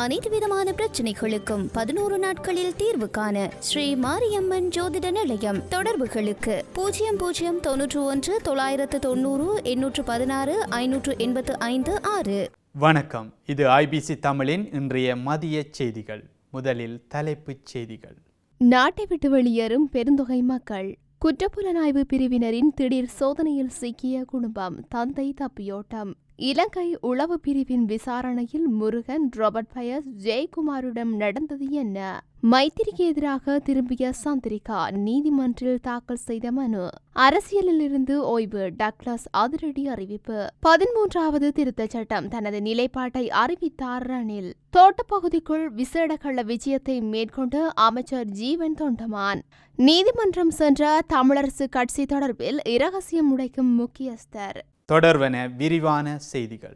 அனைத்து விதமான பிரச்சனைகளுக்கும் 11 நாட்களில் தீர்வு காண ஸ்ரீ மாரியம்மன் ஜோதிட நிலையம். தொடர்புகளுக்கு 0091 990 816 585 6. வணக்கம், இது ஐபிசி தமிழின் இன்றைய மதிய செய்திகள். முதலில் தலைப்புச் செய்திகள். நாட்டை விட்டு வெளியேறும் பெருந்தொகை மக்கள். குற்றப்புலனாய்வு பிரிவினரின் திடீர் சோதனையில் சிக்கிய குடும்பம், தந்தை தப்பியோட்டம். இலங்கை உளவு பிரிவின் விசாரணையில் முருகன், ராபர்ட் பயஸ், ஜெயக்குமாரிடம் நடந்தது என்ன? மைத்திரிக்கு எதிராக திரும்பிய சந்திரிகா, நீதிமன்றில் தாக்கல் செய்த மனு. அரசியலில் இருந்து ஓய்வு, டக்ளஸ் அதிரடி அறிவிப்பு. 13வது திருத்தச் சட்டம், தனது நிலைப்பாட்டை அறிவித்தார் ரணில். தோட்டப்பகுதிக்குள் விசேட கள்ள விஜயத்தை மேற்கொண்டு அமைச்சர் ஜீவன் தொண்டமான். நீதிமன்றம் சென்ற தமிழரசு கட்சி தொடர்பில் இரகசியம் உடைக்கும் முக்கியஸ்தர். தொடர்வன விரிவான செய்திகள்.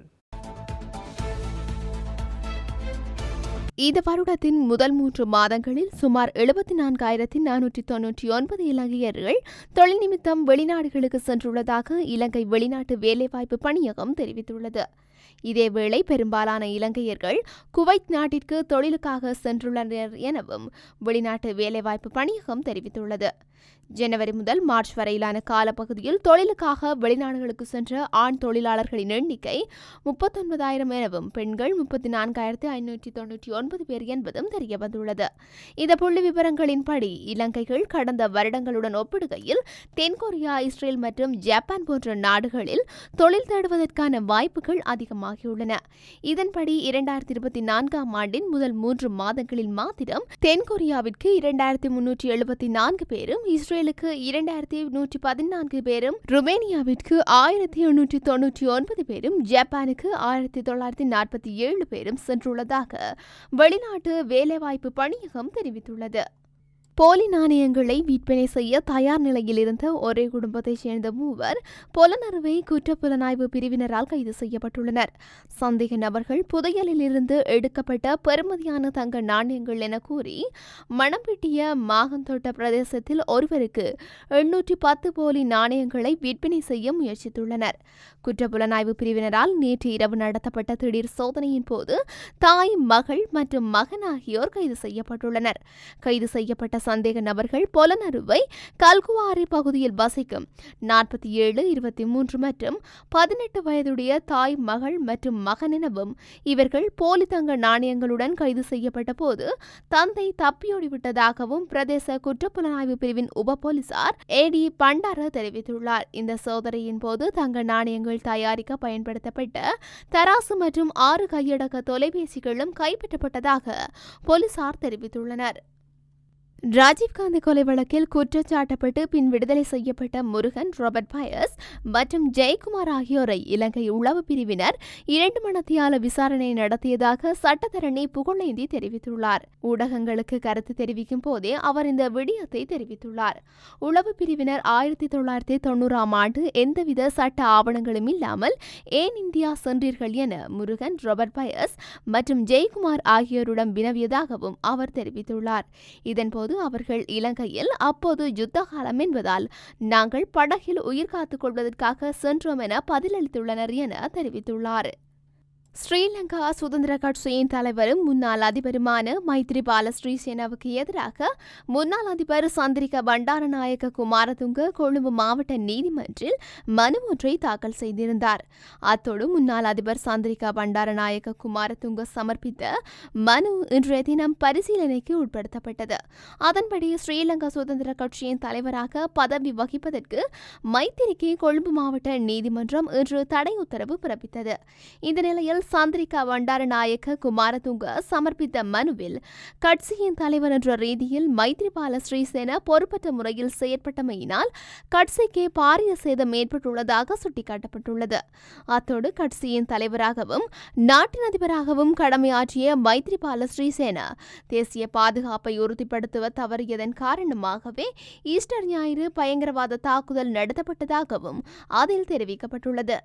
இந்த வருடத்தின் முதல் 3 மாதங்களில் சுமார் 74,499 இலங்கையர்கள் தொழில் நிமித்தம் வெளிநாடுகளுக்கு சென்றுள்ளதாக இலங்கை வெளிநாட்டு வேலைவாய்ப்பு பணியகம் தெரிவித்துள்ளது. இதேவேளை பெரும்பாலான இலங்கையர்கள் குவைத் நாட்டிற்கு தொழிலுக்காக சென்றுள்ளனர் எனவும் வெளிநாட்டு வேலைவாய்ப்பு பணியகம் தெரிவித்துள்ளது. ஜனவரி முதல் மார்ச் வரையிலான காலப்பகுதியில் தொழிலுக்காக வெளிநாடுகளுக்கு சென்ற ஆண் தொழிலாளர்களின் எண்ணிக்கை 39,000 எனவும் பெண்கள் 34,599 பேர் என்பதும் தெரியவந்துள்ளது. இந்த புள்ளி விவரங்களின்படி இலங்கைகள் கடந்த வருடங்களுடன் ஒப்பிடுகையில் தென்கொரியா, இஸ்ரேல் மற்றும் ஜப்பான் போன்ற நாடுகளில் தொழில் தேடுவதற்கான வாய்ப்புகள் அதிகமாகியுள்ளன. இதன்படி 2024ஆம் ஆண்டின் முதல் 3 மாதங்களில் மாத்திரம் தென்கொரியாவிற்கு 2,374 பேரும், இஸ்ரேலுக்கு 2,114 பேரும், ருமேனியாவிற்கு 1,899 பேரும், ஜப்பானுக்கு 1,947 பேரும் சென்றுள்ளதாக வெளிநாட்டு வேலைவாய்ப்பு பணியகம் தெரிவித்துள்ளது. போலி நாணயங்களை விற்பனை செய்ய தயார் நிலையில் இருந்த ஒரே குடும்பத்தைச் சேர்ந்த 3 பொலனறுவை குற்றப்புலனாய்வு பிரிவினரால் கைது செய்யப்பட்டுள்ளனர். சந்தேக நபர்கள் புதையலில் இருந்து எடுக்கப்பட்ட பெறுமதியான தங்க நாணயங்கள் என கூறி மணம்பிட்டிய மாகந்தோட்ட பிரதேசத்தில் ஒருவருக்கு 810 போலி நாணயங்களை விற்பனை செய்ய முயற்சித்துள்ளனர். குற்றப்புலனாய்வு பிரிவினரால் நேற்று இரவு நடத்தப்பட்ட திடீர் சோதனையின் போது தாய், மகள் மற்றும் மகன் ஆகியோர் கைது செய்யப்பட்டுள்ளனர். கைது செய்யப்பட்ட சந்தேக நபர்கள் பொலனறுவை கல்குவாரி பகுதியில் வசிக்கும் 47, 23 மற்றும் 18 வயதுடைய தாய், மகள் மற்றும் மகன் எனவும் இவர்கள் போலி தங்க நாணயங்களுடன் கைது செய்யப்பட்ட போது தந்தை தப்பியோடிவிட்டதாகவும் பிரதேச குற்றப்புலனாய்வு பிரிவின் உப போலீசார் ஏடி பண்டார தெரிவித்துள்ளார். இந்த சோதனையின் போது தங்க நாணயங்கள் தயாரிக்க பயன்படுத்தப்பட்ட தராசு மற்றும் 6 கையடக்க தொலைபேசிகளும் கைப்பற்றப்பட்டதாக போலீசார் தெரிவித்துள்ளனர். ராஜீவ்காந்தி கொலை வழக்கில் குற்றச்சாட்டப்பட்டு பின் விடுதலை செய்யப்பட்ட முருகன், ராபர்ட் பயஸ் மற்றும் ஜெயக்குமார் ஆகியோரை இலங்கை உளவு பிரிவினர் 2 மணித்தியால விசாரணை நடத்தியதாக சட்டத்தரணி புகழேந்தி தெரிவித்துள்ளார். ஊடகங்களுக்கு கருத்து தெரிவிக்கும் போதே அவர் இந்த விடயத்தை தெரிவித்துள்ளார். உளவு பிரிவினர் 1990ஆம் ஆண்டு எந்தவித சட்ட ஆவணங்களும் இல்லாமல் ஏன் இந்தியா சென்றீர்கள் என முருகன், ராபர்ட் பயஸ் மற்றும் ஜெயக்குமார் ஆகியோரிடம் வினவியதாகவும் அவர் தெரிவித்துள்ளார். இதன்போது அவர்கள் இலங்கையில் அப்போது யுத்த காலம் என்பதால் நாங்கள் படகில் உயிர் காத்துக் கொள்வதற்காக சென்றோம் என பதிலளித்துள்ளனர் என தெரிவித்துள்ளார். ஸ்ரீலங்கா சுதந்திர கட்சியின் தலைவரும் முன்னாள் அதிபருமான மைத்ரிபால ஸ்ரீசேனாவுக்கு எதிராக முன்னாள் அதிபர் சந்திரிகா பண்டாரநாயக்க குமாரதுங்க கொழும்பு மாவட்ட நீதிமன்றில் மனு ஒன்றை தாக்கல் செய்திருந்தார். அத்தோடு முன்னாள் அதிபர் சந்திரிகா பண்டாரநாயக்க குமாரதுங்க சமர்ப்பித்த மனு இன்றைய தினம் பரிசீலனைக்கு உட்படுத்தப்பட்டது. அதன்படி ஸ்ரீலங்கா சுதந்திர கட்சியின் தலைவராக பதவி வகிப்பதற்கு மைத்திரிக்கு கொழும்பு மாவட்ட நீதிமன்றம் இன்று தடை உத்தரவு பிறப்பித்தது. இந்த நிலையில் சந்திரிகா பண்டாரநாயக்க குமாரதுங்க சமர்ப்பித்த மனுவில் கட்சியின் தலைவர் என்ற ரீதியில் மைத்ரிபால ஸ்ரீசேனா பொறுப்பற்ற முறையில் செயற்பட்டமையினால் கட்சிக்கு பாரிய சேதம் ஏற்பட்டுள்ளதாக சுட்டிக்காட்டப்பட்டுள்ளது. அத்தோடு கட்சியின் தலைவராகவும் நாட்டின் அதிபராகவும் கடமையாற்றிய மைத்ரிபால ஸ்ரீசேனா தேசிய பாதுகாப்பை உறுதிப்படுத்த தவறியதன் காரணமாகவே ஈஸ்டர் ஞாயிறு பயங்கரவாத தாக்குதல் நடத்தப்பட்டதாகவும் அதில் தெரிவிக்கப்பட்டுள்ளது.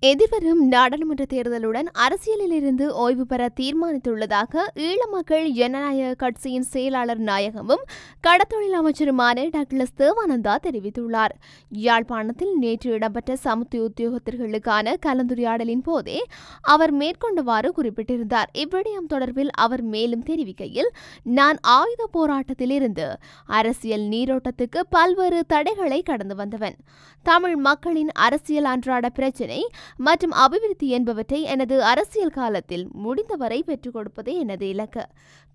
எதிர்வரும் நாடாளுமன்ற தேர்தலுடன் அரசியலிலிருந்து ஓய்வு பெற தீர்மானித்துள்ளதாக ஈழ மக்கள் ஜனநாயக கட்சியின் செயலாளர் நாயகமும் கடத்தொழில் அமைச்சருமான டக்ளஸ் தேவானந்தா தெரிவித்துள்ளார். யாழ்ப்பாணத்தில் நேற்று இடம்பெற்ற சமுத்தி உத்தியோகத்தர்களுக்கான கலந்துரையாடலின் போதே அவர் மேற்கொண்டவாறு குறிப்பிட்டிருந்தார். இவ்விடயம் தொடர்பில் அவர் மேலும் தெரிவிக்கையில், நான் ஆயுத போராட்டத்திலிருந்து அரசியல் நீரோட்டத்துக்கு பல்வேறு தடைகளை கடந்து வந்தவன். தமிழ் மக்களின் அரசியல் அன்றாட பிரச்சினை மற்றும் அபிவிருத்தி என்பவற்றை எனது அரசியல் காலத்தில் முடிந்தவரை பெற்றுக் கொடுப்பதே எனது இலக்கு.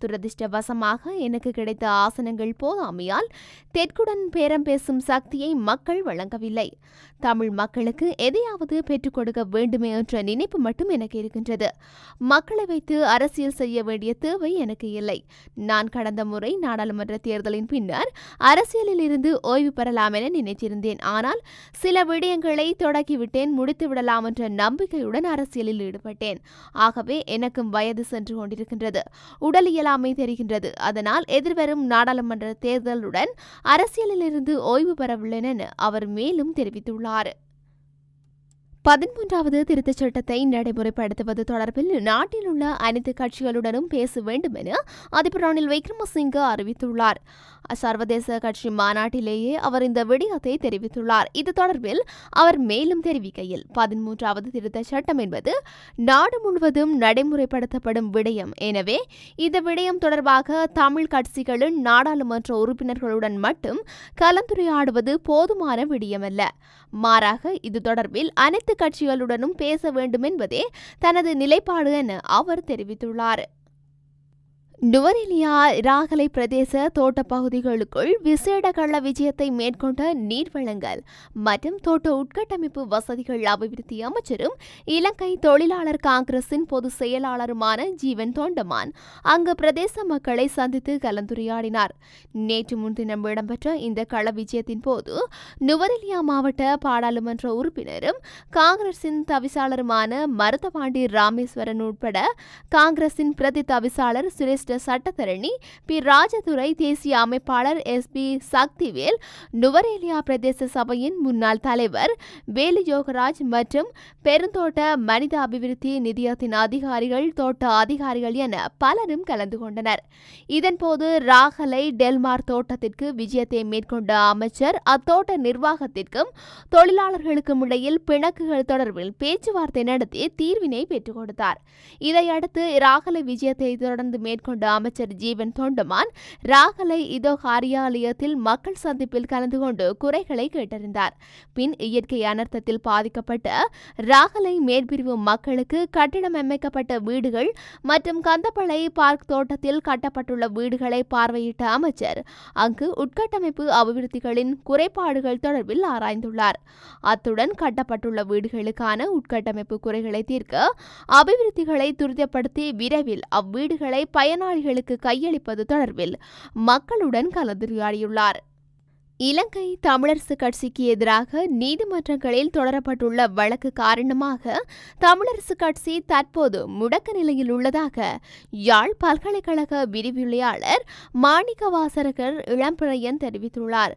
துரதிருஷ்டவசமாக எனக்கு கிடைத்த ஆசனங்கள் போதாமையால் தெற்குடன் பேரம் பேசும் சக்தியை மக்கள் வழங்கவில்லை. தமிழ் மக்களுக்கு எதையாவது பெற்றுக் கொடுக்க வேண்டுமே என்ற நினைப்பு மட்டும் எனக்கு இருக்கின்றது. மக்களை வைத்து அரசியல் செய்ய வேண்டிய தேவை எனக்கு இல்லை. நான் கடந்த முறை நாடாளுமன்ற தேர்தலின் பின்னர் அரசியலில் இருந்து ஓய்வு பெறலாம் என நினைத்திருந்தேன். ஆனால் சில விடயங்களை தொடக்கிவிட்டேன், முடித்துவிடலாம் என்ற நம்பிக்கையுடன் அரசியலில் ஈடுபட்டேன். ஆகவே எனக்கும் வயது சென்று கொண்டிருக்கின்றது, உடல் இயலாமை தெரிகின்றது. அதனால் எதிர்வரும் நாடாளுமன்ற தேர்தலுடன் அரசியலில் இருந்து ஓய்வு பெறவில்லை என அவர் மேலும் தெரிவித்துள்ளார். 13வது திருத்தச் சட்டத்தை நடைமுறைப்படுத்துவது தொடர்பில் நாட்டில் உள்ள அனைத்து கட்சிகளுடனும் பேச வேண்டும் என அதிபர் ரணில் விக்ரமசிங்க அறிவித்துள்ளார். சர்வதேச கட்சி மாநாட்டிலேயே அவர் இந்த விடயத்தை தெரிவித்துள்ளார். இது தொடர்பில் அவர் மேலும் தெரிவிக்கையில், 13வது திருத்தச் சட்டம் என்பது நாடு முழுவதும் நடைமுறைப்படுத்தப்படும் விடயம். எனவே இந்த விடயம் தொடர்பாக தமிழ் கட்சிகளின் நாடாளுமன்ற உறுப்பினர்களுடன் மட்டும் கலந்துரையாடுவது போதுமான விடயமல்ல. மாறாக இது தொடர்பில் அனைத்து கட்சிகளுடனும் பேச வேண்டும் என்பதே தனது நிலைப்பாடு என அவர் தெரிவித்துள்ளார். நுவரெலியா ராகலை பிரதேச தோட்ட பகுதிகளுக்குள் விசேட கள்ள விஜயத்தை மேற்கொண்ட நீர்வளங்கள் மற்றும் தோட்ட உட்கட்டமைப்பு வசதிகள் அபிவிருத்தி அமைச்சரும் இலங்கை தொழிலாளர் காங்கிரசின் பொதுச் செயலாளருமான ஜீவன் தொண்டமான் அங்கு பிரதேச மக்களை சந்தித்து கலந்துரையாடினார். நேற்று முன்தினம் இடம்பெற்ற இந்த கள விஜயத்தின் போது நுவரெலியா மாவட்ட பாராளுமன்ற உறுப்பினரும் காங்கிரசின் தவிசாளருமான மருதபாண்டி ராமேஸ்வரன் உட்பட காங்கிரசின் பிரதி தவிசாளர் சிரேஷ்ட சட்டத்தரணி பி ராஜதுரை, தேசிய அமைப்பாளர் SP சக்திவேல், நுவரெலியா பிரதேச சபையின் முன்னாள் தலைவர் வேலு யோகராஜ் மற்றும் பெருந்தோட்ட மனித அபிவிருத்தி நிதியத்தின் அதிகாரிகள், தோட்ட அதிகாரிகள் என பலரும் கலந்து கொண்டனர். இதன்போது ராகலை டெல்மார் தோட்டத்திற்கு விஜயத்தை மேற்கொண்ட அமைச்சர் அத்தோட்ட நிர்வாகத்திற்கும் தொழிலாளர்களுக்கும் இடையில் பிணக்குகள் தொடர்பில் பேச்சுவார்த்தை நடத்தி தீர்வினை பெற்றுக் கொடுத்தார். இதையடுத்து ராகலை விஜயத்தை தொடர்ந்து மேற்கொண்ட அமைச்சர் ஜீவன் தொண்டமான் ராகலை இதோ காரியாலயத்தில் மக்கள் சந்திப்பில் கலந்து கொண்டு குறைகளை கேட்டறிந்தார். பின் இயற்கை அனர்த்தத்தில் பாதிக்கப்பட்ட ராகலை மேற்பிரிவு மக்களுக்கு கட்டிடம் அமைக்கப்பட்ட வீடுகள் மற்றும் கந்தப்பளை பார்க் தோட்டத்தில் கட்டப்பட்டுள்ள வீடுகளை பார்வையிட்ட அமைச்சர் அங்கு உட்கட்டமைப்பு அபிவிருத்திகளின் குறைபாடுகள் தொடர்பில் ஆராய்ந்துள்ளார். அத்துடன் கட்டப்பட்டுள்ள வீடுகளுக்கான உட்கட்டமைப்பு குறைகளை தீர்க்க அபிவிருத்திகளை துரிதப்படுத்தி விரைவில் அவ்வீடுகளை பயனாளிகளுக்கு கையளிப்பது தொடர்பில் மக்களுடன் கலந்துரையாடியுள்ளார். இலங்கை தமிழரசு கட்சிக்கு எதிராக நீதிமன்றங்களில் தொடரப்பட்டுள்ள வழக்கு காரணமாக தமிழரசு கட்சி தற்போது முடக்க நிலையில் உள்ளதாக யாழ் பல்கலைக்கழக விரிவுரையாளர் மாணிக்கவாசகர் இளம்பிறையன் தெரிவித்துள்ளார்.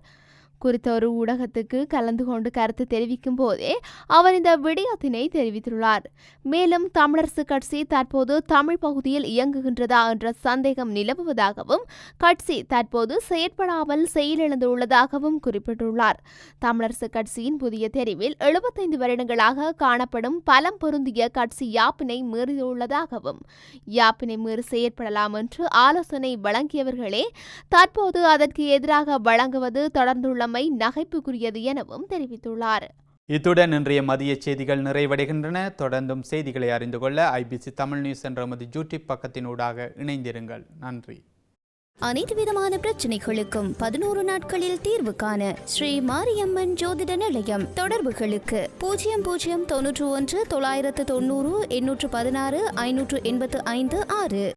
குறித்த ஒரு ஊடகத்துக்கு கலந்து கொண்டு கருத்து தெரிவிக்கும் போதே அவர் இந்த விடயத்தினை தெரிவித்துள்ளார். மேலும் தமிழரசு கட்சி தற்போது தமிழ் பகுதியில் இயங்குகின்றதா என்ற சந்தேகம் நிலவுவதாகவும் கட்சி தற்போது செயற்படாமல் செயலிழந்துள்ளதாகவும் குறிப்பிட்டுள்ளார். தமிழரசு கட்சியின் புதிய தெரிவில் 75 வருடங்களாக காணப்படும் பலம் பொருந்திய கட்சி யாப்பினை மீறியுள்ளதாகவும் யாப்பினை மீறி செயற்படலாம் என்று ஆலோசனை வழங்கியவர்களே தற்போது அதற்கு எதிராக வழங்குவது தொடர்ந்துள்ள நகைப்புக்குரியது எனவும் தெரிவித்துள்ளார். இத்துடன் இன்றைய மதிய செய்திகள் நிறைவடைகின்றன. தொடர்ந்தும் செய்திகளை அறிந்து கொள்ள IBC தமிழ் நியூஸ் என்ற நமது யூடியூப் பக்கத்தினூடாக இணைந்திருங்கள். நன்றி. அனைத்து விதமான பிரச்சனைகளுக்கும் 11 நாட்களில் தீர்வு காண ஸ்ரீ மாரியம்மன் ஜோதிட நிலையம். தொடர்புகளுக்கு 0091 990 816 585 6.